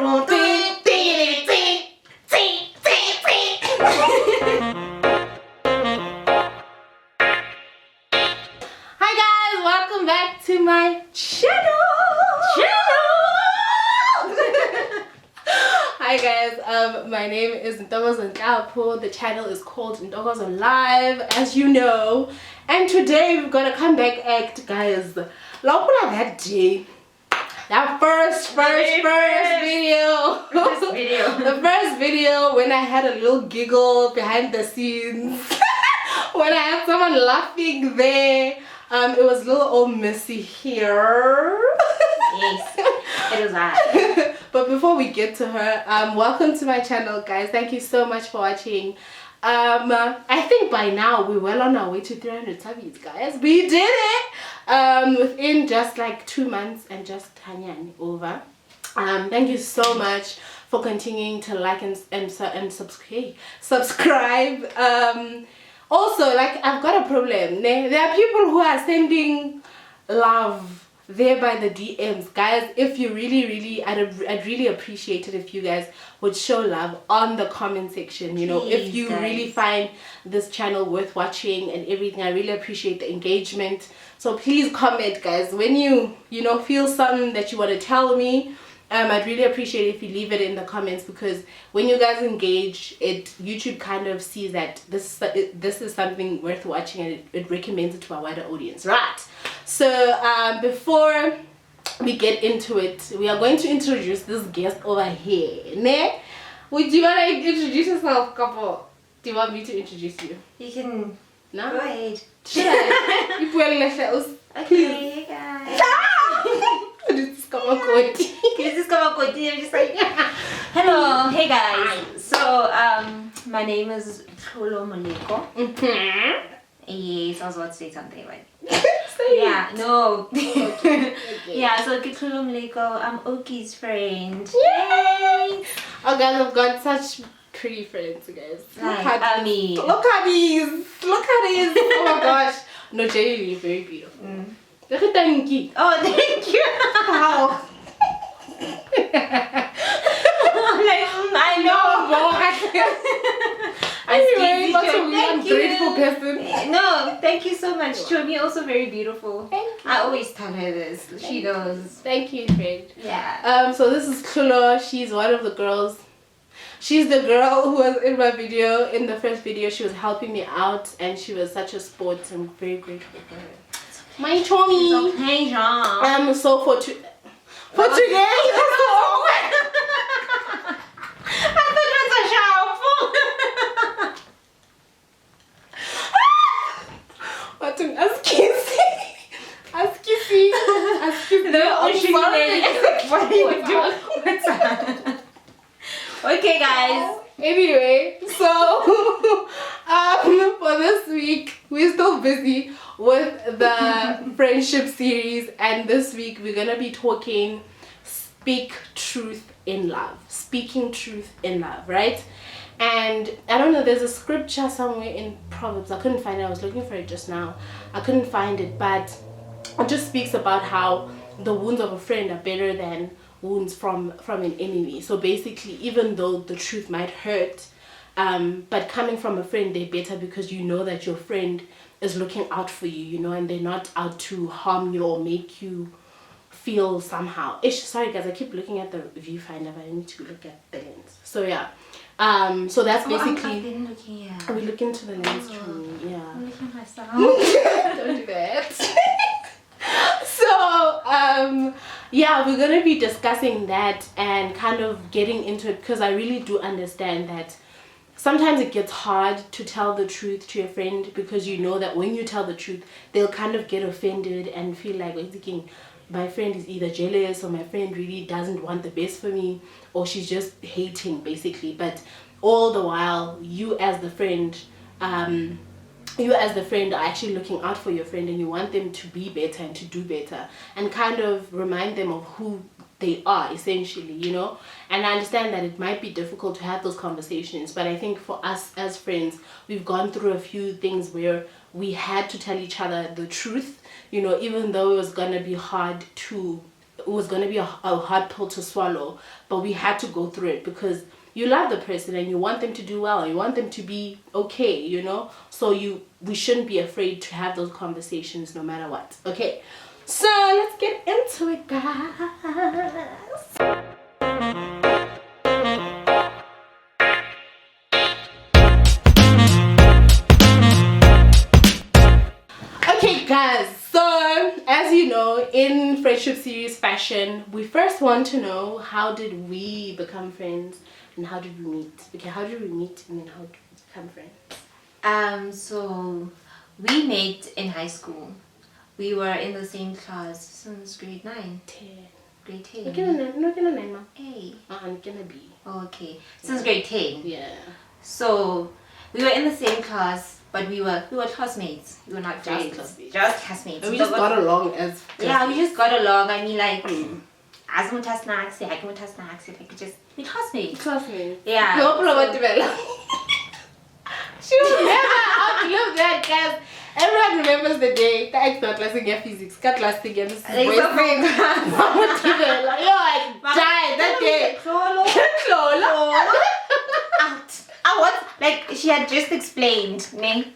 Hi guys, welcome back to my channel. Hi guys, my name is Ntokozo. The channel is called Ntokozo Live, as you know. And today we're gonna come back act, guys. That day, that first video. The first video when I had a little giggle behind the scenes. When I had someone laughing there. It was a little old Missy here. Yes, it was that. But before we get to her, welcome to my channel, guys. Thank you so much for watching. I think by now we're well on our way to 300 subbies, guys. We did it within just like 2 months and just Tanyani over. Thank you so much for continuing to like and subscribe. Also, like, I've got a problem. There are people who are sending love there by the DMs. Guys, if you really, I'd really appreciate it if you guys would show love on the comment section. You know, please, if you guys. really find this channel worth watching and everything, I really appreciate the engagement. So please comment, guys. When you feel something that you want to tell me, I'd really appreciate it if you leave it in the comments, because when you guys engage, YouTube kind of sees that this is something worth watching, and it recommends it to a wider audience, right? So before we get into it, we are going to introduce this guest over here. Ne? Would you want to introduce yourself, couple? Do you want me to introduce you? You can No? go ahead. Should I? You put your Okay, hey guys. Can you just come up with I'm just like, hello, hey guys. So my name is Tlholo Moleko. Yes, I was about to say something like yeah, no. Okay. Yeah, so Tlholo Moleko, I'm Oki's friend. Yay! Oh guys, I've got such pretty friends, guys. Like, Look at these. Look at these. Oh my gosh. No, genuinely very beautiful. Thank you. Oh, thank you. Wow. I know. Anyway, but Thank I'm you. grateful person. No, thank you so much. Chomi also very beautiful. Thank you. I always tell her this. She knows. Thank you, friend. Yeah. So this is Tlholo. She's one of the girls. She's the girl who was in my video. In the first video, she was helping me out, and she was such a sport. I'm very grateful for her. My Chomi. Okay, Jean. So for today. I thought it was a shower. What an askisi. What are you doing? What's that? Okay, guys. Anyway, so for this week we're still busy with the friendship series, and this week we're gonna be talking speaking truth in love, right? And I don't know, there's a scripture somewhere in Proverbs. I couldn't find it. I was looking for it just now. I couldn't find it, but it just speaks about how the wounds of a friend are better than wounds from an enemy. So basically, even though the truth might hurt, but coming from a friend, they're better, because you know that your friend is looking out for you, and they're not out to harm you or make you feel somehow. Sorry guys, I keep looking at the viewfinder, but I need to look at the lens. So yeah, so that's basically. I've been looking, yeah. We look into the lens too. Yeah. I'm looking at myself. Don't do that. So yeah, we're gonna be discussing that and kind of getting into it, because I really do understand that sometimes it gets hard to tell the truth to your friend, because you know that when you tell the truth, they'll kind of get offended and feel like, we're thinking, my friend is either jealous, or my friend really doesn't want the best for me, or she's just hating, basically. But all the while, you as the friend are actually looking out for your friend, and you want them to be better and to do better, and kind of remind them of who they are, essentially, and I understand that it might be difficult to have those conversations, but I think for us as friends, we've gone through a few things where we had to tell each other the truth, even though it was gonna be hard to was going to be a hard pill to swallow, but we had to go through it because you love the person and you want them to do well, you want them to be okay, you know, so we shouldn't be afraid to have those conversations no matter what. Okay, so let's get into it, guys. Okay guys, so as you know, in friendship series fashion, we first want to know, how did we become friends and how did we meet? Okay, how did we meet and then how did we become friends? So we met in high school. We were in the same class since grade 9. 10. Grade 10. No, can I name ma? A. I'm gonna be. Oh, okay. Since grade 10. Yeah. So we were in the same class, but we were classmates. We were not Just friends. classmates. Just classmates. And we just got along as Yeah, we just got along. I mean, like, as much as snacks, like just we classmates. classmates. Yeah. No problem with Bella. She will never outlive that, guys. Everyone remembers the day that I class in physics, class again. This is boyfriend. Yo, I died that day. Tlholo. Out. What? Like, she had just explained, ne? And then,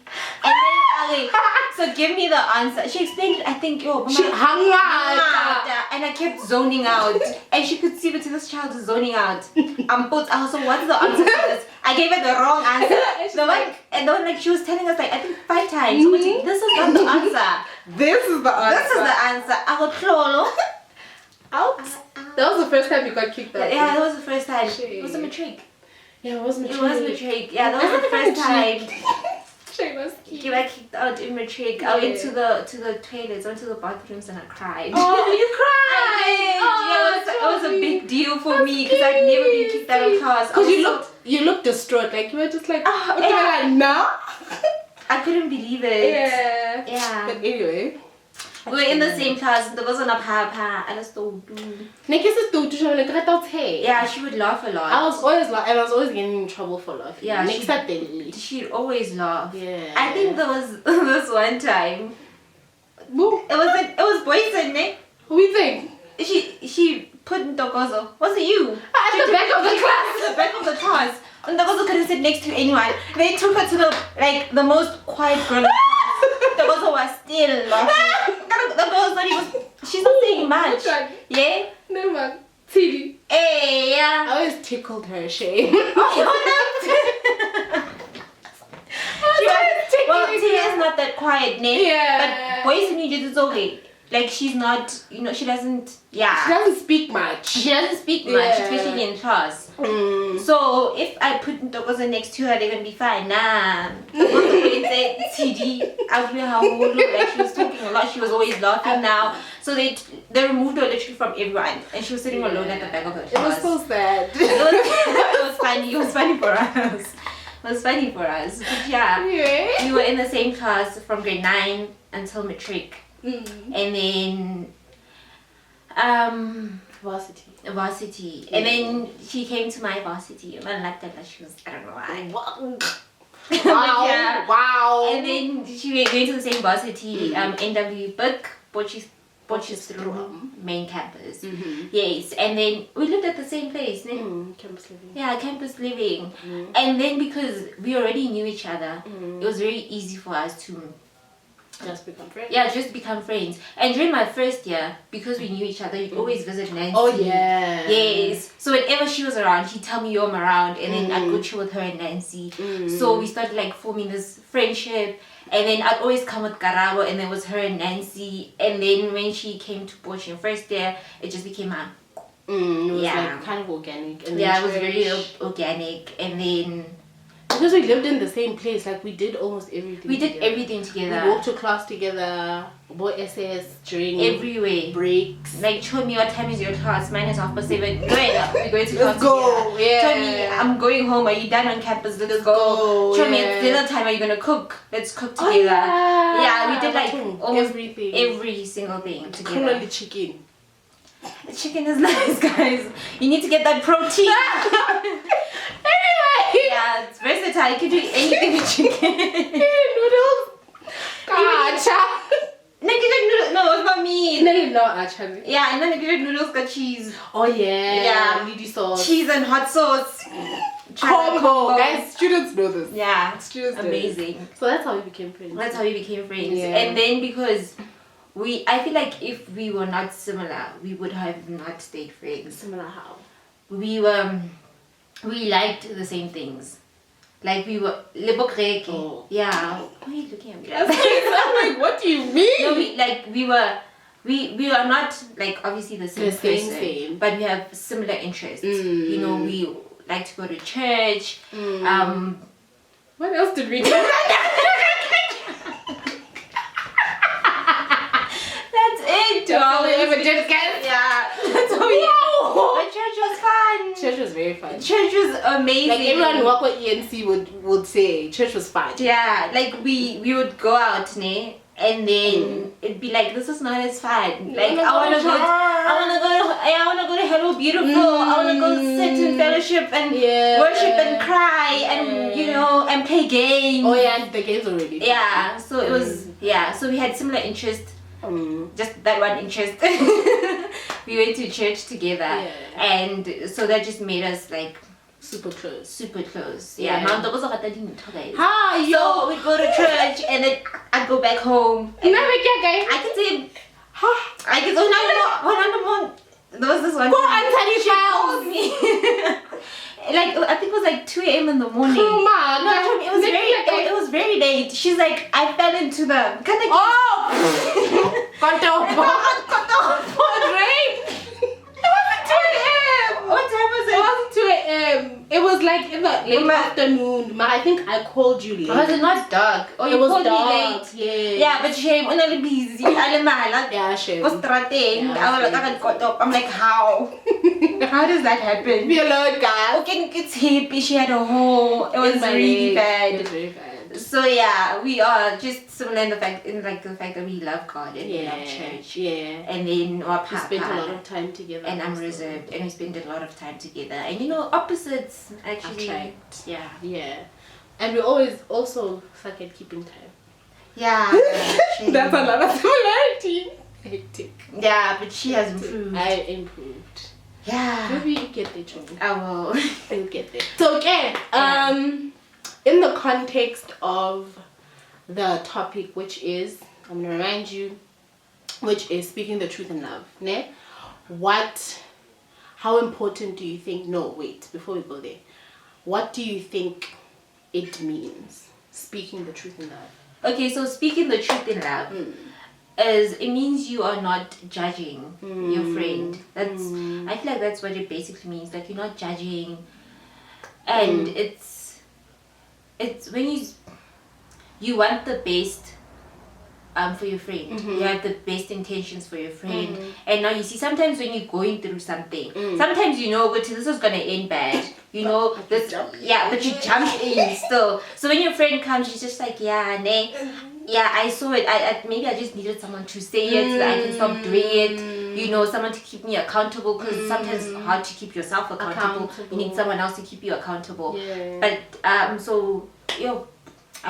okay, so give me the answer. She explained it, I think, yo, She hung out. and I kept zoning out. And she could see that this child is zoning out. I was so, what's the answer to this? I gave her the wrong answer. And then, like, she was telling us, like, I think 5 times. This is not the answer. This is the answer. This is the answer. I got Tlholo. Out. That was the first time you got kicked out. Yeah, that was the first time. It was a matric. Yeah, it was matric. It was matric. Yeah, that was the first time. You You got kicked out in matric. I went to the toilets, went to the bathrooms, and I cried. Oh, you cried! I did. Yeah, it was a big deal for me because I'd never been kicked out of class. Because you looked distraught, like you were just like, okay, yeah. like no. I couldn't believe it. Yeah. Yeah. But anyway. We were in the same class. There wasn't a papa. I just don't do. Yeah, she would laugh a lot. I was always getting in trouble for laughing. Yeah, she'd always laugh. Yeah. I think there was this one time. It was boys, ne? What do you think? She put Ntokozo. Was it you? At the back of the class. At the back of the class. Ntokozo couldn't sit next to anyone. They took her to the most quiet girl in the class. Ntokozo was still laughing. The girl's not even. She's not saying much. Yeah. No man. Tilly. Hey, yeah. I always tickled her shame. Well, Tia is not that quiet, ne? Yeah. But boys in New Jersey, it's okay. Like, she's not, she doesn't, yeah. She doesn't speak much. She doesn't speak much, especially in class. So, if I put Ntokozo next to her, they're gonna be fine. Nah. CD, I feel how old, like, she was talking a lot, she was always laughing now. So, they removed her literally from everyone. And she was sitting alone at the back of her class. It was so sad. It was funny. It was funny for us. It was funny for us. But yeah, we were in the same class from grade 9 until matric. And then varsity. And then she came to my varsity. I liked that, like, she was, I don't know why. Wow. Yeah. Wow. And then she went to the same varsity, NW Book, Potchefstroom main campus. Yes, and then we lived at the same place, ne? Campus living. Yeah, campus living. And then because we already knew each other, it was very easy for us to just become friends. Yeah, just become friends. And during my first year, because we knew each other, you'd always visit Nancy. Oh yeah. Yes. So whenever she was around, she'd tell me, yo, I'm around, and then I'd go chill with her and Nancy. So we started like forming this friendship. And then I'd always come with Karabo, and there was her and Nancy. And then when she came to Porsche in first year, it just became a it was like kind of organic. And yeah, it was very organic. And then because we lived in the same place, like we did almost everything. We did everything together. We walked to class together, bought SS during everywhere. Breaks. Like, show me what time is your class. Mine is 7:30. We're going to class. Let's go. Together. Yeah. Show me I'm going home. Are you done on campus? Let's go. Show me it's dinner time. Are you gonna cook? Let's cook together. Oh, yeah, we did like almost everything. Every single thing together. Including the chicken. The chicken is nice, guys. You need to get that protein. Anyway. Yeah, it's versatile. You can do anything with chicken. Noodles. Gacha. Like No, it's not me. No, actually. Yeah, and then the grilled noodles got cheese. Oh yeah. Yeah. Lady sauce. Cheese and hot sauce. Combo. Guys, students know this. Yeah. Students know Amazing. this. So that's how we became friends. That's how we became friends. Yeah. And then because I feel like if we were not similar, we would have not stayed friends. Similar how? We liked the same things. Like we were libokreke. Oh. Yeah. Why are you looking at me? I'm like, what do you mean? No, we are not like obviously the same person, but we have similar interests. You know, we like to go to church. What else did we do? That's it. That's all we ever did, guys. Yeah. That's all we ever. But church was fun. Church was very fun. Church was amazing. Like everyone who worked with ENC would say church was fun. Yeah, like we would go out, ne? And then it'd be like, this is not as fun. Like I wanna go to Hello Beautiful. I wanna go sit in fellowship and worship and cry and and play games. Oh yeah, the games were really fun. Yeah, so it was so we had similar interests. Just that one interest. We went to church together, and so that just made us like super close. Yeah. Ntokozo got that in guys. Hi, So we'd go to church and then I'd go back home. And I could say, I could say, there was this one. Go on, Teddy She called me. Like I think it was like 2 a.m. in the morning. Come on, No, it was very late. She's like, I fell into the What time was it? It wasn't 2 a.m. It was like in the late afternoon. I think I called you late. Was it not dark? Oh, you called me late. Yeah, but shame. I'm only busy. Yeah, shame. Was strating. I'm like, how? How does that happen? Be alone, guys. Okay, it's hippie. She had a hole. It was really bad. It was very bad. So yeah, we are just similar in the fact that we love God and we love church. Yeah. And then we spent a lot of time together. And I'm reserved, and we spend a lot of time together. And opposites actually attract. Yeah. And we always also suck at keeping time. Yeah. That's another similarity. Hectic. Yeah, but she has improved. I improved. Yeah. Maybe you get there, Johnny. I will. I'll get there. So okay. In the context of the topic, which is, I'm gonna remind you, which is speaking the truth in love. Ne? How important do you think? No, wait. Before we go there, what do you think it means? Speaking the truth in love. Okay, so speaking the truth in love. It means you are not judging your friend. I feel like that's what it basically means. Like you're not judging, and it's when you want the best for your friend. You have the best intentions for your friend, and now you see sometimes when you're going through something, sometimes but this is gonna end bad. But you jump in still. So when your friend comes, she's just like, I saw it. Maybe I just needed someone to say it so that I can stop doing it. Someone to keep me accountable, because sometimes it's hard to keep yourself accountable. You need someone else to keep you accountable. But I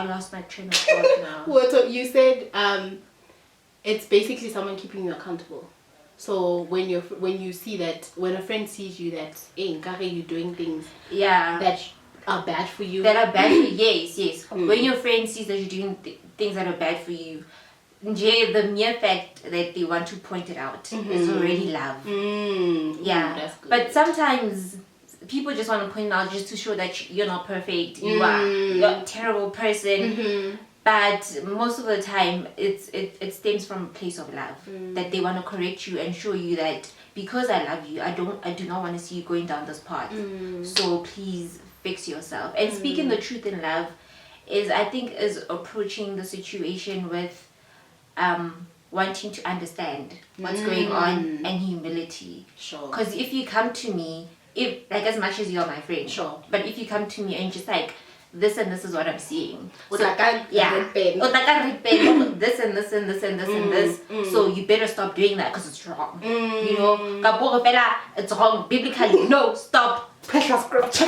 lost my train of thought now. What you said? It's basically someone keeping you accountable. So when you see that, when a friend sees you that, hey, Nkare, you're doing things that are bad for you. Yes. When your friend sees that you're doing things that are bad for you, the mere fact that they want to point it out is already love. That's good. But sometimes people just want to point it out just to show that you're not perfect. You're a terrible person. But most of the time, it stems from a place of love, that they want to correct you and show you that because I love you, I do not want to see you going down this path. So please fix yourself. And speaking the truth in love is approaching the situation with wanting to understand what's going on and humility. Sure. Because if you come to me, as much as you're my friend, but if you come to me and just like, this and this is what I'm seeing. This and this and this and this and this. So you better stop doing that because it's wrong. It's wrong biblically. No, stop. Check our scripture.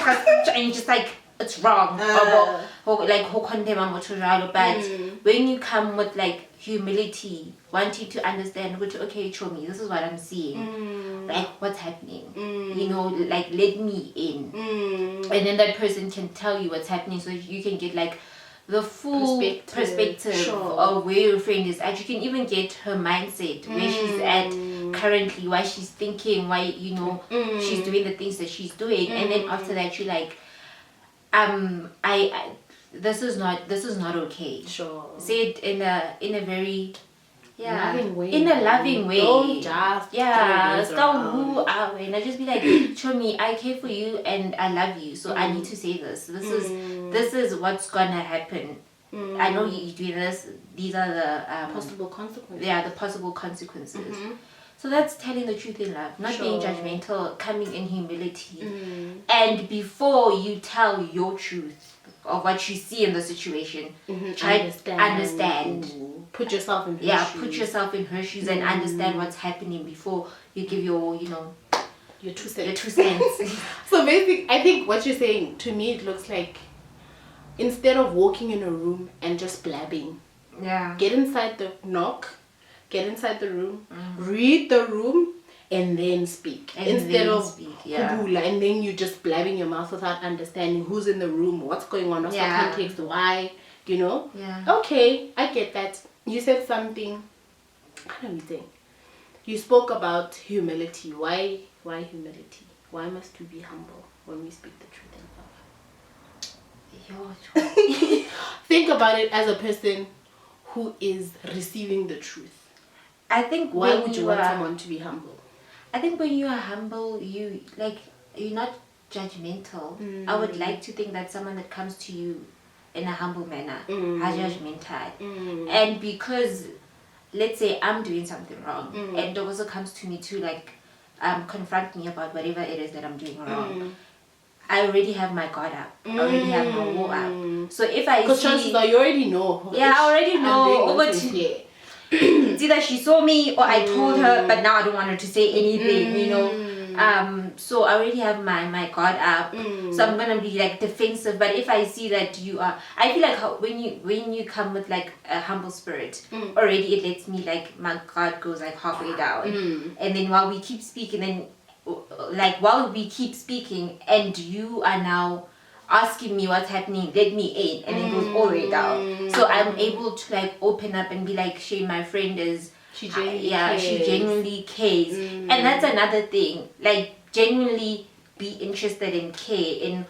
And you're just like, it's wrong. Or like ho condemn but when you come with like humility, wanting to understand, which okay, show me, this is what I'm seeing, like what's happening, you know, like let me in, and then that person can tell you what's happening, so you can get like the full perspective of where your friend is at. You can even get her mindset, where she's at currently, why she's thinking, why, you know, she's doing the things that she's doing, and then after that you like, I this is not okay. Say it in a very loving way. In a loving way. Don't just and I just be like, show me, I care for you and I love you, so I need to say this. This is what's gonna happen. I know you do this. These are the possible consequences. Yeah, the possible consequences. So that's telling the truth in love, not being judgmental, coming in humility. And before you tell your truth of what you see in the situation, try to understand. Put yourself in her shoes. Put yourself in her shoes and understand what's happening before you give your, you know, your 2 cents. So basically, I think what you're saying, to me, it looks like instead of walking in a room and just blabbing, get inside the room, read the room, and then speak. Instead of kubula, and then you just blabbing your mouth without understanding who's in the room, what's going on, what's the context, why, you know? Okay, I get that. You said something, what are we saying? You spoke about humility. Why humility? Why must we be humble when we speak the truth in love? Think about it as a person who is receiving the truth. I think why would you want someone to be humble? I think when you are humble, you're not judgmental. I would like to think that someone that comes to you in a humble manner, judgmental, and because let's say I'm doing something wrong, and Ntokozo comes to me to like confront me about whatever it is that I'm doing wrong. I already have my guard up. I already have my wall up. So if I because chances are you already know. Yeah, I already know. It's either she saw me or I told her, but now I don't want her to say anything, you know. So I already have my guard up, so I'm gonna be like defensive. But if I see that you are, I feel like when you come with like a humble spirit, already it lets me like my guard goes like halfway down, and then while we keep speaking, and you are now asking me what's happening, let me in, and it goes all the way down. So I'm able to like open up and be like, Shay, my friend is she genuinely cares. And that's another thing, like genuinely be interested and care in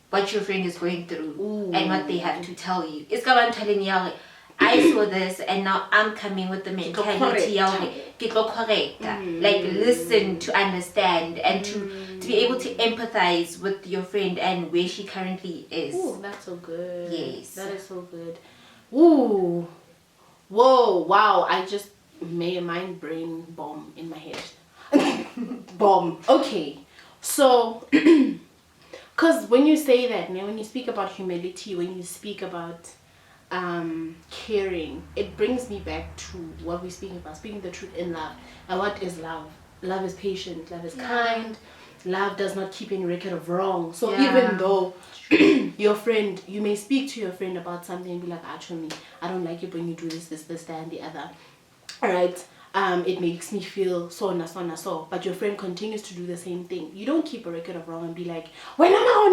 what your friend is going through and what they have to tell you. It's like I'm telling you, like, I saw this and now I'm coming with the mentality like listen to understand and to be able to empathize with your friend and where she currently is. Ooh, that's so good. Yes. That is so good. Ooh. Whoa, wow. I just made a mind brain bomb in my head. Bomb. Okay. So, because when you say that, when you speak about humility, when you speak about caring, it brings me back to what we're speaking about, speaking the truth in love. And what is love? Love is patient, love is kind, love does not keep any record of wrong. So even though your friend, you may speak to your friend about something and be like, actually, I don't like it when you do this, that, and the other. Alright, it makes me feel so, but your friend continues to do the same thing. You don't keep a record of wrong and be like, when am I on?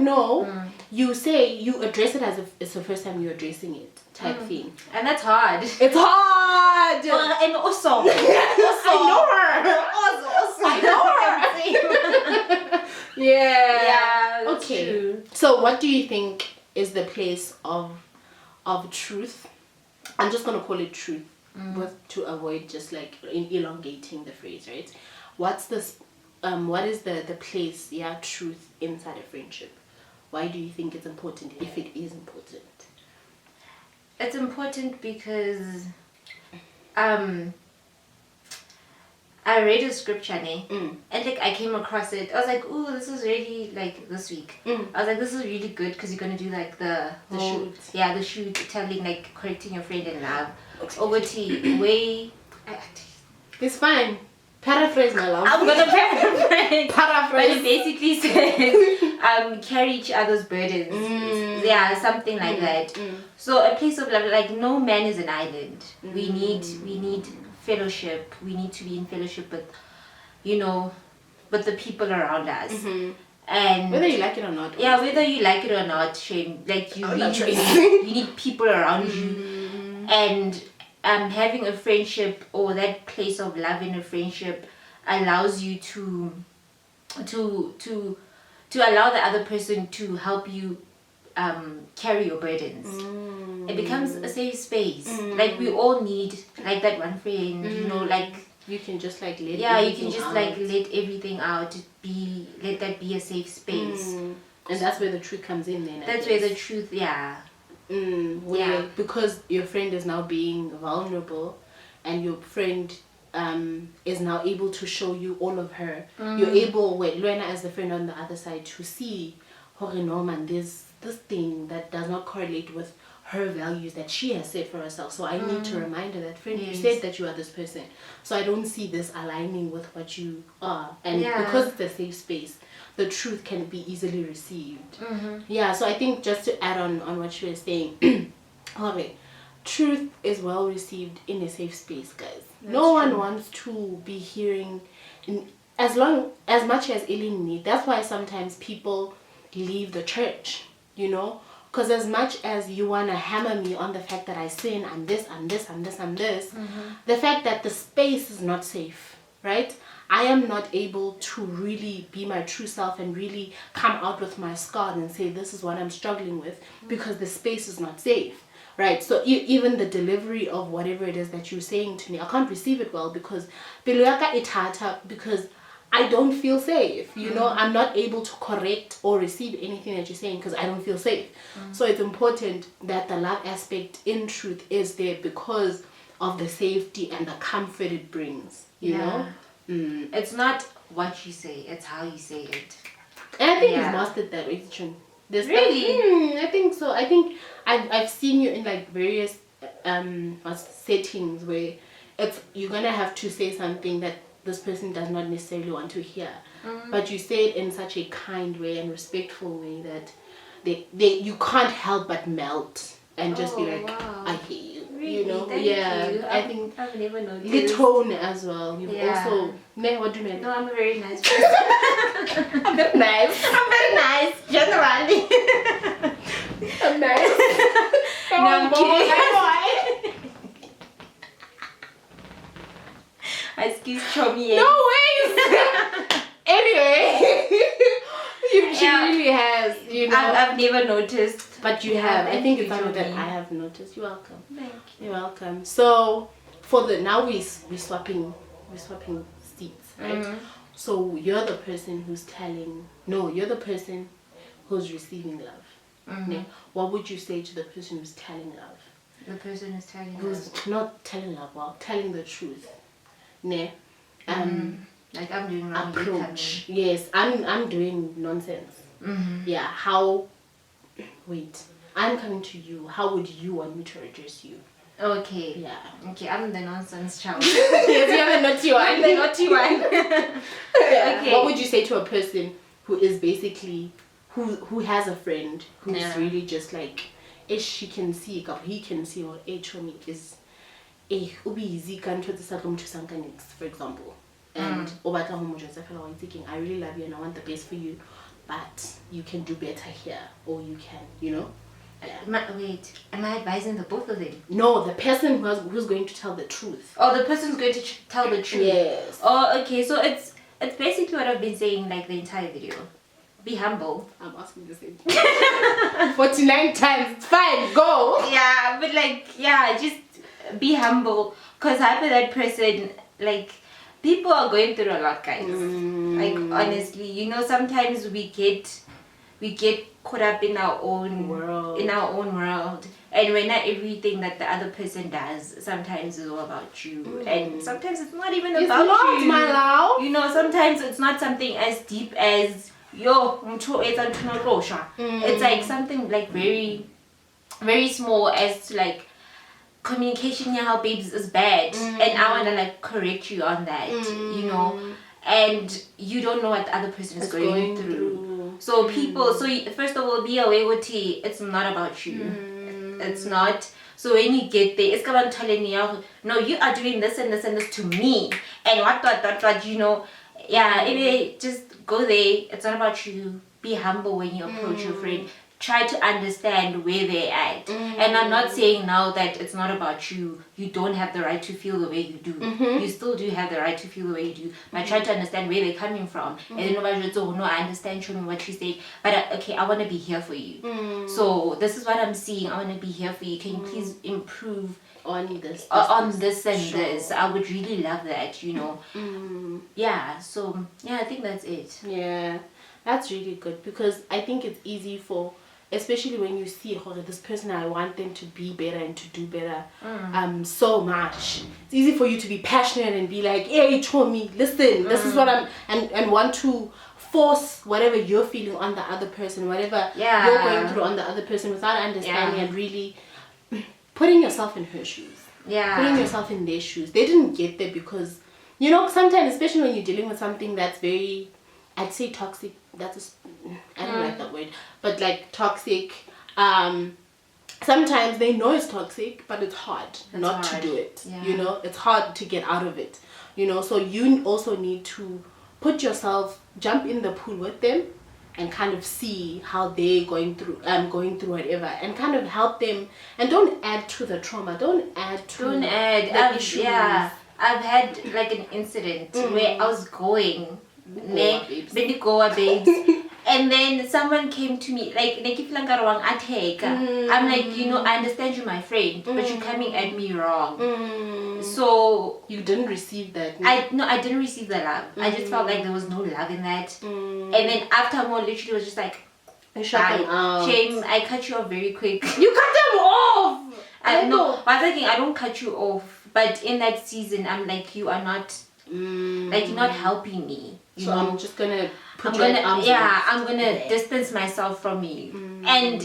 No, you say, you address it as if it's the first time you're addressing it, type thing. And that's hard. It's hard. And also, I know her. Yeah. Okay. True. So what do you think is the place of truth? I'm just gonna call it truth. To avoid just like elongating the phrase, right? What's this? What is the place? Truth inside a friendship. Why do you think it's important? If it is important, it's important because I read a scripture and like I came across it. I was like, ooh, this is really like this week. I was like, this is really good because you're gonna do like the shoot. Yeah, the shoot, telling like correcting your friend in love. Over to you. It's fine. Paraphrase, my love. I'm gonna paraphrase. Paraphrase. But it basically says, carry each other's burdens. Yeah, something like that. So a place of love, like no man is an island. We need fellowship. We need to be in fellowship with, with the people around us. And whether you like it or not. Yeah, whether you like it or not, Shane, like you need people around you, and having a friendship or that place of love in a friendship allows you to allow the other person to help you carry your burdens. It becomes a safe space. Like we all need like that one friend, like you can just like let let everything out. Let that be a safe space. And that's where the truth comes in then. That's where the truth, because your friend is now being vulnerable and your friend is now able to show you all of her. You're able, Luena as the friend on the other side, to see, no man, there's this thing that does not correlate with her values that she has set for herself. So I need to remind her that, friend, you said that you are this person. So I don't see this aligning with what you are. And because it's a safe space, the truth can be easily received. Yeah, so I think just to add on what you were saying, okay, truth is well received in a safe space, guys. No one wants to be hearing, as much as Eileen need. That's why sometimes people leave the church, because as much as you want to hammer me on the fact that I sin, I'm this, the fact that the space is not safe, right? I am not able to really be my true self and really come out with my scar and say this is what I'm struggling with, because the space is not safe, right? So even the delivery of whatever it is that you're saying to me, I can't receive it well because I don't feel safe, I'm not able to correct or receive anything that you're saying because I don't feel safe. So it's important that the love aspect in truth is there because of the safety and the comfort it brings, you know? It's not what you say, it's how you say it. And I think you've mastered that, Rachel. Really? I think so. I think I've seen you in like various settings where you're gonna have to say something that this person does not necessarily want to hear, but you say it in such a kind way and respectful way that you can't help but melt and just be like, wow. I hear you. Really? Thank you. I think I've never noticed. the tone as well. You've also what do you mean? No, I'm a very nice person. I'm very nice. I'm very nice, generally. I'm nice. No, I'm kidding. Excuse Chomi. No ways. Anyway, she really has. I've never noticed. But you have. I think it's something that I have noticed. You're welcome. Thank you. You're welcome. So now we're swapping seats, right? So you're the person who's you're the person who's receiving love. Yeah. What would you say to the person who's telling love? The person who's telling who's not telling love, well, telling the truth. Yeah. Like I'm doing wrong. Approach. Yes, I'm doing nonsense. Yeah. I'm coming to you. How would you want me to address you? Okay. Yeah. Okay, I'm the nonsense child. Yes, you're the naughty one. I'm the naughty one. Yeah. Okay. What would you say to a person who is basically who has a friend who's really just like, she can see, he can see, or me is easy for example, and I really love you and I want the best for you, but you can do better here, or you can, Wait, am I advising the both of them? No, the person who's going to tell the truth. Oh, the person's going to tell the truth. Yes. Oh, okay. So it's basically what I've been saying like the entire video. Be humble. I'm asking the same thing. 49 times. It's fine. Go. Yeah, but just be humble. Because after that person, people are going through a lot, guys. Honestly, sometimes we get caught up in our own world. And when not everything that the other person does sometimes is all about you. And sometimes it's not even about you. It's not, my love. Sometimes it's not something as deep as it's like something very, very small, as to communication, how babes is bad, and I want to correct you on that, and you don't know what the other person is going through. So people, first of all, be aware what it's not about you. It's not. So when you get there, it's going to tell you, no, you are doing this and this and this to me, and what, you know. Yeah, anyway, just go there. It's not about you. Be humble when you approach your friend. Try to understand where they're at. And I'm not saying now that it's not about you. You don't have the right to feel the way you do. You still do have the right to feel the way you do. But try to understand where they're coming from. And then nobody will say, no, I understand, show me what you say. But okay, I want to be here for you. So this is what I'm seeing. I want to be here for you. Can you please improve on this and this? I would really love that, you know. Yeah, so yeah, I think that's it. Yeah, that's really good, because I think it's easy for, especially when you see, oh, this person, I want them to be better and to do better so much. It's easy for you to be passionate and be like, hey, Chomi, listen, this is what I'm, and want to force whatever you're feeling on the other person, whatever you're going through on the other person, without understanding and really putting yourself in her shoes. Putting yourself in their shoes. They didn't get there because, you know, sometimes, especially when you're dealing with something that's very, I'd say toxic, I don't like that word, but like toxic, sometimes they know it's toxic, but it's hard to do it. You know, it's hard to get out of it, you know. So you also need to put yourself, jump in the pool with them, and kind of see how they're going through whatever, and kind of help them, and don't add to the trauma, don't add the issues. I've had like an incident where I was going babes. And then someone came to me like I'm like, you know, I understand you're my friend, but you're coming at me wrong. So you didn't receive that. I didn't receive the love. I just felt like there was no love in that. And then after more, literally was just like, shut them out. Shame, I cut you off very quick. You cut them off. I was thinking I don't cut you off, but in that season I'm like, you are not like, you're not helping me. So I'm just gonna I'm gonna distance myself from you. And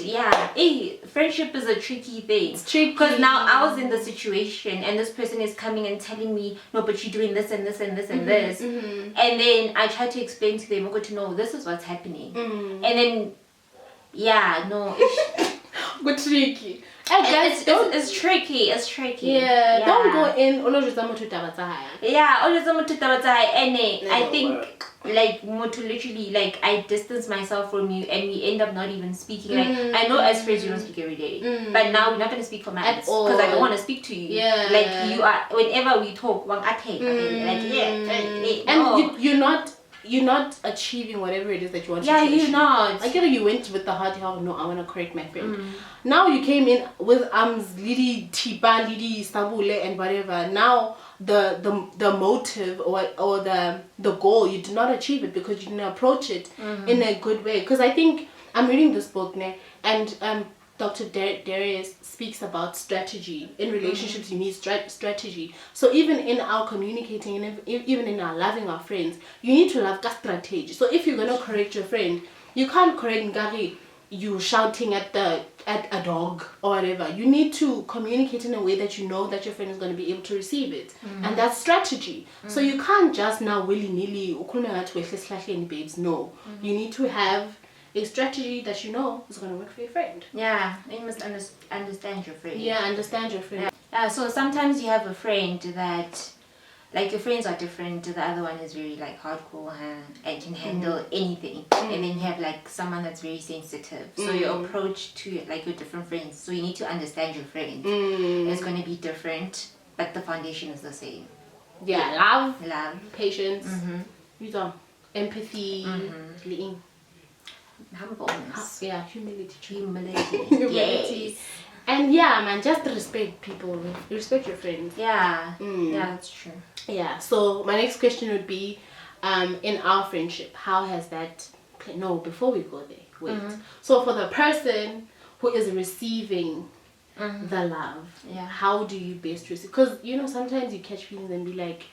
friendship is a tricky thing. It's tricky because now I was in the situation, and this person is coming and telling me, no, but you're doing this and this and this and this. And then I try to explain to them, I got to know this is what's happening. And then good tricky. It's tricky. Yeah, don't go in always and I think like literally, like, I distance myself from you and we end up not even speaking. Like, I know as friends you don't speak every day, but now we're not going to speak for months because I don't want to speak to you. Like, you are, whenever we talk, and you're not achieving whatever it is that you want to achieve. You're not. I get it, you went with the heart, no, I want to correct my friend. Now you came in with Lidi Tiba, Lidi Stabule and whatever. Now the motive or the goal, you did not achieve it because you didn't approach it in a good way. Because I think I'm reading this book now, and Dr. Darius speaks about strategy. In relationships, you need strategy. So even in our communicating, and even in our loving our friends, you need to love strategy. So if you're going to correct your friend, you can't correct Ngari, you shouting at a dog or whatever. You need to communicate in a way that you know that your friend is going to be able to receive it. And that's strategy. So you can't just now willy-nilly, babes. No. You need to have a strategy that you know is going to work for your friend. Yeah, you must understand your friend. Yeah, understand your friend. Yeah, so sometimes you have a friend that, like, your friends are different. The other one is very, like, hardcore and can handle anything. And then you have, like, someone that's very sensitive. So your approach to, like, your different friends. So you need to understand your friend. It's going to be different, but the foundation is the same. Yeah, love, patience, empathy, humbleness. Humility. Yes. And man, just respect people. Respect your friends. Yeah, that's true. Yeah, so my next question would be, in our friendship, how has that no, before we go there, wait. So for the person who is receiving the love, how do you best receive? Because, you know, sometimes you catch feelings and be like,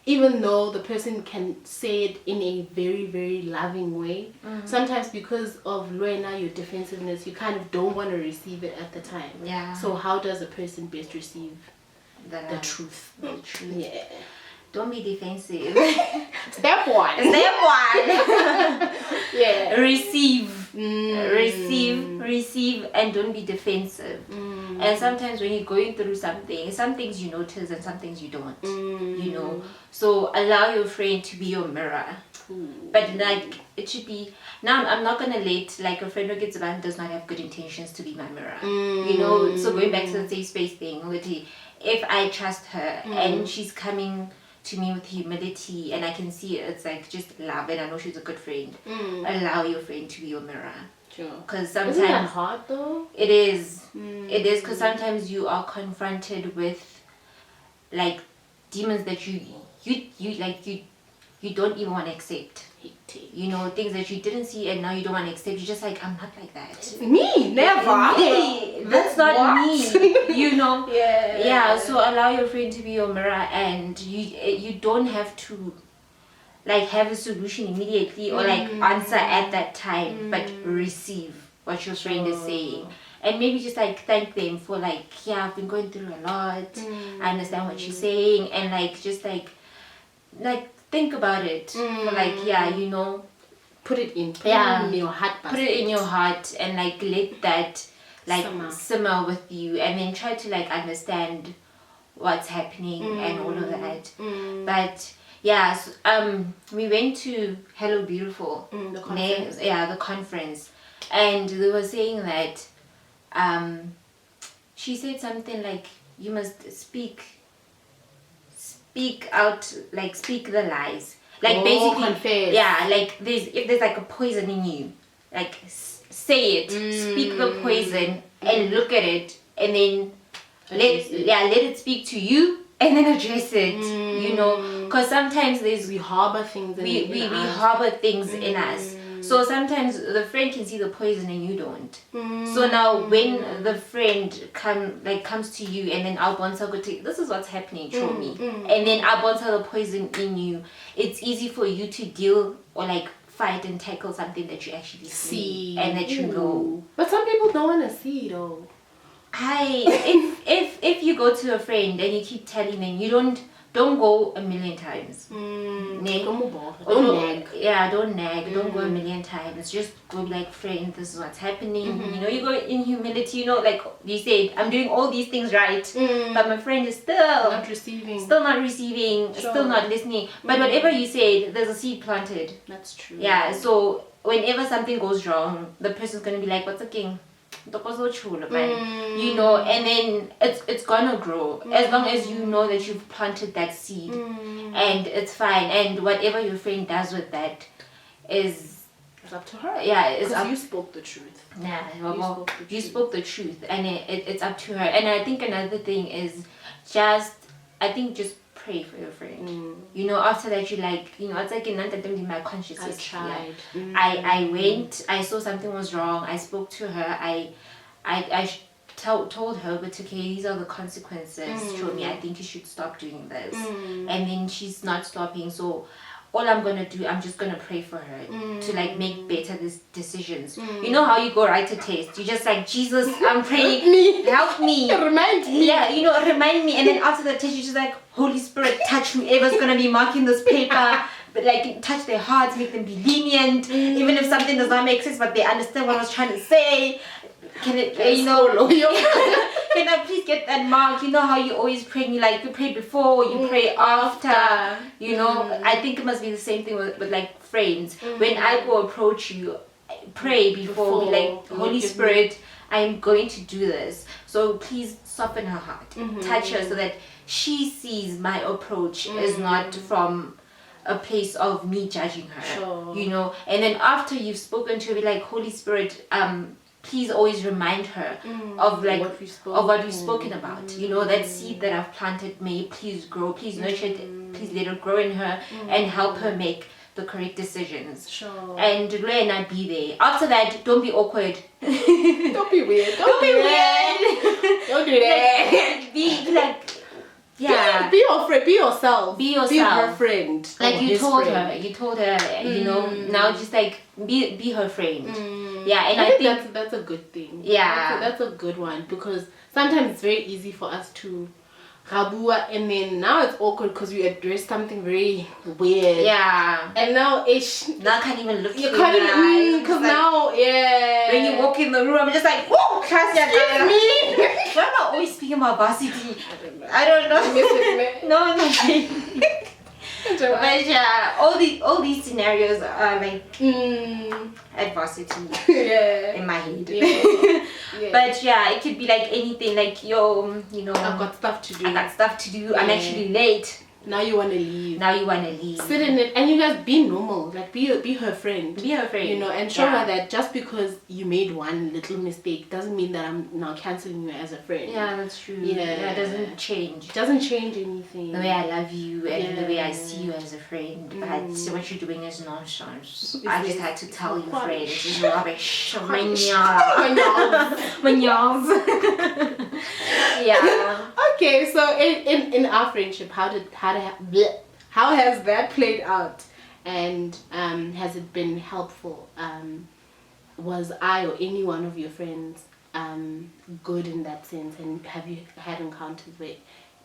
even though the person can say it in a very, very loving way, sometimes because of your defensiveness, you kind of don't want to receive it at the time. Yeah. So how does a person best receive the truth? The truth. Yeah. don't be defensive. Step one. Step one. Yeah. Receive, and don't be defensive. And sometimes when you're going through something, some things you notice and some things you don't. You know, so allow your friend to be your mirror. But like it should be. Now I'm not gonna let like a friend who gets around does not have good intentions to be my mirror. You know, so going back to the safe space thing, literally, if I trust her and she's coming to me with humility and I can see it's like just love and I know she's a good friend, allow your friend to be your mirror. Sure. Because sometimes isn't that hard though? It is. It is, because sometimes you are confronted with like demons that you don't even want to accept. You know, things that you didn't see and now you don't want to accept. You're just like, I'm not like that. Me, never. Hey, that's not me. You know. Yeah. So allow your friend to be your mirror, and you don't have to like have a solution immediately or like answer at that time, but receive what your friend is saying. And maybe just like thank them for like, yeah, I've been going through a lot. I understand what you're saying, and like just like think about it. For like, yeah, you know, put it in your heart. Put it in your heart and like let that like simmer with you, and then try to like understand what's happening and all of that. But yeah, so, we went to Hello Beautiful, the conference. The conference, and they were saying that she said something like you must speak out, like speak the lies, like basically confess. like if there's like a poison in you, like say it, speak the poison and look at it, and then let it speak to you, and then address it. You know, because sometimes we harbor things we harbor things in us. So sometimes the friend can see the poison and you don't. So now when the friend comes to you and then Albonsa go take, this is what's happening, show me. And then Albonsa the poison in you, it's easy for you to deal or like fight and tackle something that you actually see and that you know. But some people don't want to see though. If you go to a friend and you keep telling them, you don't go a million times. Don't nag. Yeah, don't nag. Don't go a million times. Just go like, friend, this is what's happening. You know, you go in humility. You know, like you said, I'm doing all these things right, but my friend is still not receiving, still not listening. But whatever you said, there's a seed planted. That's true. Yeah. So whenever something goes wrong, the person's gonna be like, "What's the king?" Ntokozo, man. You know, and then it's gonna grow as long as you know that you've planted that seed, and it's fine. And whatever your friend does with that is up to her. Yeah, it's up. You spoke the truth. Yeah, you spoke the truth, and it's up to her. And I think another thing is just pray for your friend. You know, after that, you like, you know, it's like in my consciousness. I tried. I went, I saw something was wrong, I spoke to her, I told her, but okay, these are the consequences. Show me, I think you should stop doing this. And then she's not stopping, so all I'm gonna do, I'm just gonna pray for her to like make better decisions. You know how you go write a test, you just like, Jesus, I'm praying, help me, remind me. Yeah, you know, remind me. And then after the test, you just like, Holy Spirit, touch whoever's gonna be marking this paper, but like touch their hearts, make them be lenient, even if something does not make sense, but they understand what I was trying to say. Can it, you know, can I please get that mark? You know how you always pray, and you pray before, you pray after, you know. I think it must be the same thing with like friends. When I go approach you, pray before, be like, Holy Spirit, I'm going to do this, so please soften her heart, touch her, so that she sees my approach is not from a place of me judging her, you know. And then after you've spoken to her, be like, Holy Spirit, please always remind her of like what we've spoken about. You know, that seed that I've planted, may it please grow, please nurture it, please let it grow in her and help her make the correct decisions. And let her not be there. After that, don't be awkward. Don't be weird. Don't be weird. Don't do that. Be like, yeah. Be your friend. Be yourself. Be yourself. Be her friend. Like you told her. You know. Now just like be her friend. Yeah, and I think that's a good thing. Yeah, that's a good one, because sometimes it's very easy for us to Rabua, and then now it's awkward because we address something very weird. Yeah. And now now I can't even look you can't even because like, now when you walk in the room, I'm just like, whoa, excuse me. Why am I always speaking about varsity? I don't know. No. But yeah, all these scenarios are like at varsity in my head. Yeah. But yeah, it could be like anything, like yo, you know, I've got stuff to do. I got stuff to do. I'm actually late. Now you want to leave. Sit in it, and you guys be normal. Like be her friend. Be her friend. You know, and show her that just because you made one little mistake doesn't mean that I'm now canceling you as a friend. Yeah, that's true. Yeah, it doesn't change. It doesn't change anything. The way I love you and the way I see you as a friend. But what you're doing is nonsense. I just had to tell you, friend. This is rubbish. Yeah. Okay, so in our friendship, how has that played out, and has it been helpful? Was I or any one of your friends good in that sense, and have you had encounters where?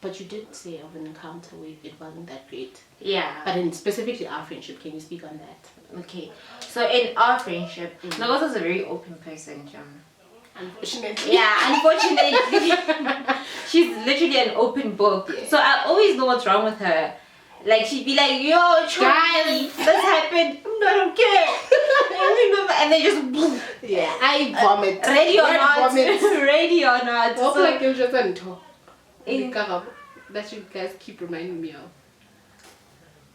But you did say of an encounter where it wasn't that great. Yeah. But in specifically our friendship, can you speak on that? Okay. So in our friendship, Ntokozo is a very open person, John. Unfortunately. Yeah, unfortunately. She's literally an open book. Yeah. So I always know what's wrong with her. Like she'd be like, yo, guys, this happened. I'm not okay. And they just yeah, I vomit. Ready or not. Ready or not. So, like it was just that you guys keep reminding me of.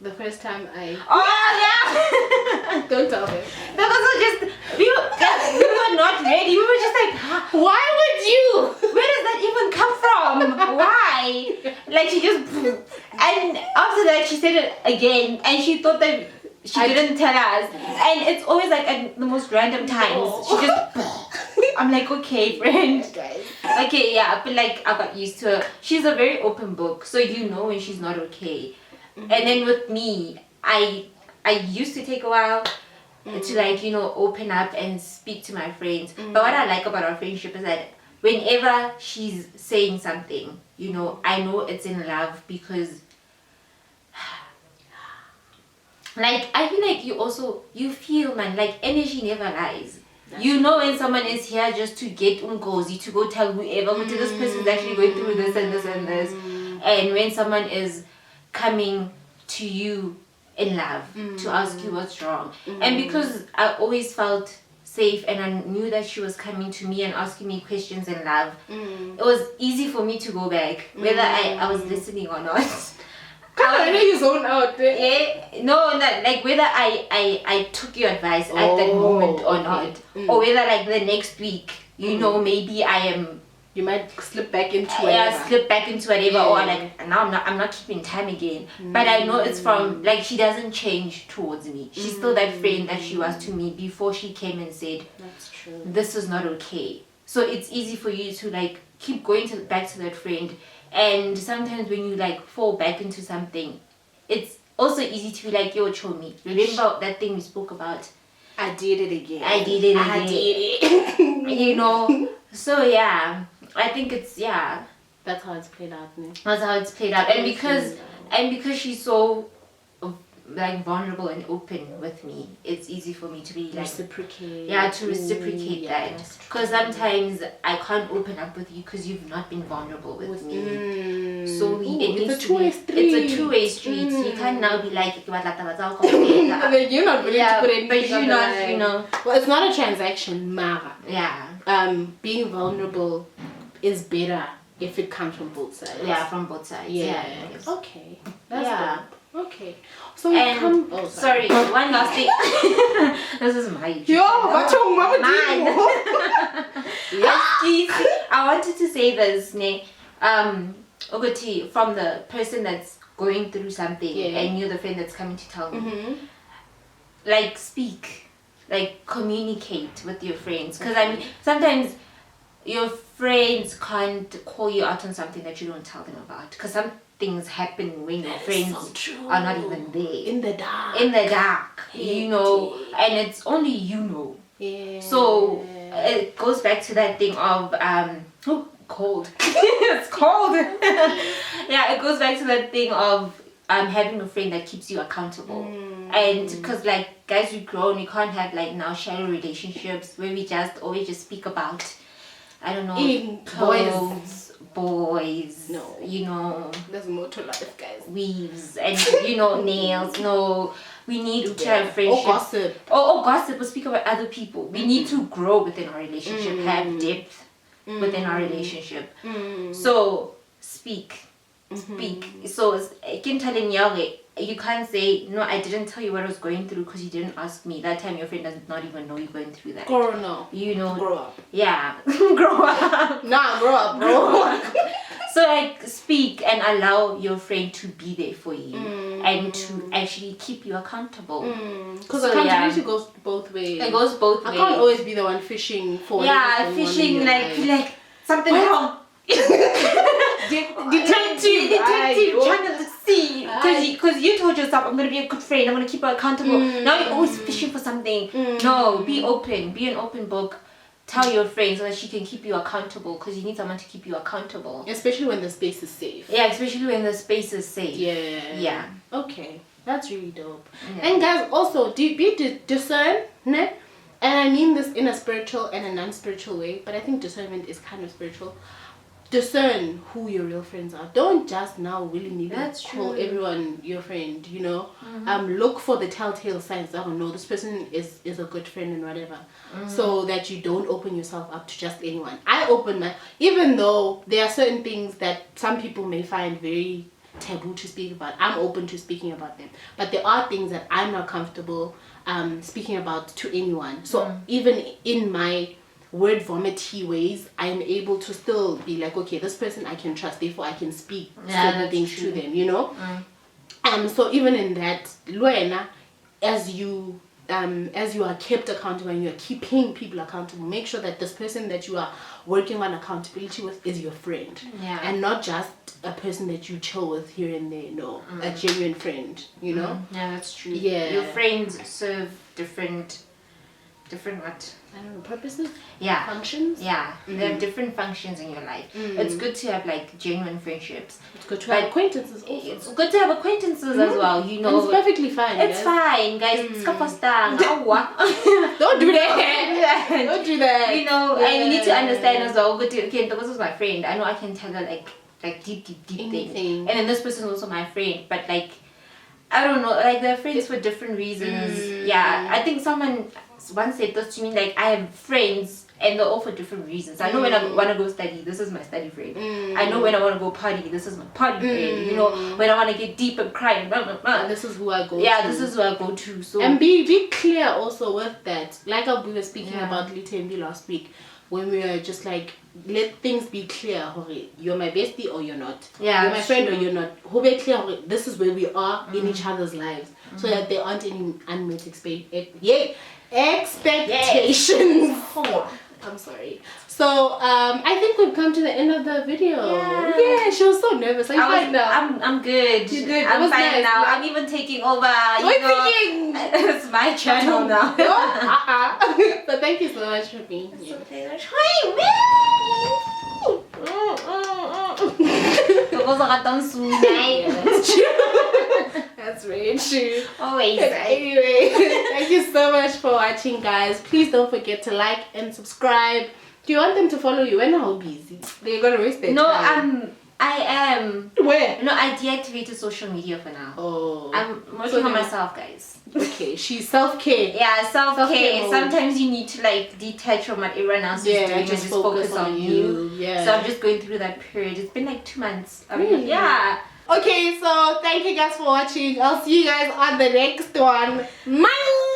The first time I... Oh, yeah! Don't tell them. That was just... We were not ready. We were just like, huh? Why would you? Where does that even come from? Why? Like, she just... And after that, she said it again. And she thought that she didn't tell us. And it's always like at the most random times. She just... I'm like, okay, friend. Okay, yeah. But like, I got used to her. She's a very open book. So you know when she's not okay. And then with me, I used to take a while to like, you know, open up and speak to my friends. But what I like about our friendship is that whenever she's saying something, you know, I know it's in love because like I feel like you feel, man, like energy never lies. You know when someone is here just to get ungozi, to go tell whoever, this person's actually going through this and this and this. And when someone is coming to you in love to ask you what's wrong, and because I always felt safe and I knew that she was coming to me and asking me questions in love, it was easy for me to go back whether I was listening or not. I know you zone out. Yeah, no, like whether I took your advice at that moment or not, or whether like the next week, you know, maybe you might slip back into whatever, or like now I'm not keeping time again. But I know it's from like she doesn't change towards me. She's still that friend that she was to me before she came and said, "That's true. This is not okay." So it's easy for you to like keep going back to that friend. And sometimes when you like fall back into something, it's also easy to be like, "Yo, Chomi, remember that thing we spoke about? I did it again. I did it." You know. So yeah. I think that's how it's played out. That's how it's played out, and because she's so like vulnerable and open with me, it's easy for me to be like reciprocate that, because sometimes I can't open up with you because you've not been vulnerable with me. So it's a two-way street. You can't now be like you're not willing to put anything, but you're not, you know. Well, it's not a transaction, Mara. Yeah. Being vulnerable is better if it comes from both sides. Yeah, from both sides. Yeah. Okay. That's good. Okay. So sorry, one last thing. This is my mine. I wanted to say this, Ogoti, from the person that's going through something and you're the friend that's coming to tell me. Like speak. Like communicate with your friends. Because I mean sometimes your friends can't call you out on something that you don't tell them about, because some things happen when your friends are not even there. In the dark. You know, and it's only you know. Yeah. So it goes back to that thing of cold. It's cold. Yeah, it goes back to that thing of having a friend that keeps you accountable. And because like guys, we grown, we can't have like now shallow relationships where we just always just speak about, I don't know, boys, no, you know, there's more to life, guys. Weaves and you know, nails. No, we need to have friendship. Or gossip. Or gossip, or speak about other people. We need to grow within our relationship, have depth within our relationship. So speak. So you can't say, no, I didn't tell you what I was going through because you didn't ask me. That time your friend does not even know you're going through that. No. You know. Grow up. Yeah. Grow up. Nah, grow up, bro. So like speak and allow your friend to be there for you and to actually keep you accountable. Because accountability goes both ways. It goes both ways. I can't always be the one fishing for fishing like something wrong. Detective trying to see because you told yourself I'm gonna be a good friend, I'm gonna keep her accountable. Now you're always fishing for something. No, be open, be an open book. Tell your friends so that she can keep you accountable because you need someone to keep you accountable. Especially when the space is safe. Yeah, especially when the space is safe. Yeah. Okay, that's really dope. And guys, also discern, ne? And I mean this in a spiritual and a non-spiritual way, but I think discernment is kind of spiritual. Discern who your real friends are. Don't just now willy-nilly call everyone your friend, you know. Look for the telltale signs that no, this person is a good friend and whatever, so that you don't open yourself up to just anyone. I open my, even though there are certain things that some people may find very taboo to speak about, I'm open to speaking about them, but there are things that I'm not comfortable speaking about to anyone. So even in my word vomity ways, I'm able to still be like, okay, this person I can trust, therefore I can speak certain things to them, you know. So even in that, Luena, as you are kept accountable and you're keeping people accountable, make sure that this person that you are working on accountability with is your friend, and not just a person that you chill with here and there. No, a genuine friend, you know. Yeah, that's true. Yeah, your friends serve different what? I don't know, purposes? Yeah. Functions? Yeah. They have different functions in your life. It's good to have like genuine friendsps. It's good to have acquaintances also. It's good to have acquaintances as well, you know. And it's perfectly fine. It's fine, guys. It's Don't do that. Don't do that. You know, and you need to understand as well. Okay, Ntokozo is my friend. I know I can tell her like deep things. And then this person is also my friend. But like, I don't know, like they're friends for different reasons. Yeah, I think someone once said this to me, like I have friends and they're all for different reasons. I know when I want to go study, this is my study friend. I know when I want to go party, this is my party friend. You know, when I want to get deep and cry and blah blah blah, and this is who I go to. Yeah, this is who I go to. So and be clear also with that. Like we were speaking about Litembi last week, when we were just like, let things be clear. You're my bestie or you're not. Yeah, you're my friend or you're not. Who be clear? This is where we are in each other's lives, so that there aren't any unmet expectations. I'm sorry. So I think we've come to the end of the video. Yeah, she was so nervous. I'm good. You're good. I'm fine nice. now. I'm even taking over. It's my channel now. So thank you so much for being here. That's very true. Always. Anyway, thank you so much for watching, guys. Please don't forget to like and subscribe. Do you want them to follow you? We're not busy. They're gonna waste their time. I am. Where? No, I deactivated social media for now. Oh. I'm working on myself, guys. Okay, she's self-care. Yeah, self-care. Sometimes you need to like detach from what everyone else is doing and just focus on you. Yeah. So I'm just going through that period. It's been like 2 months. Really? Yeah. Okay, so thank you guys for watching. I'll see you guys on the next one. Bye!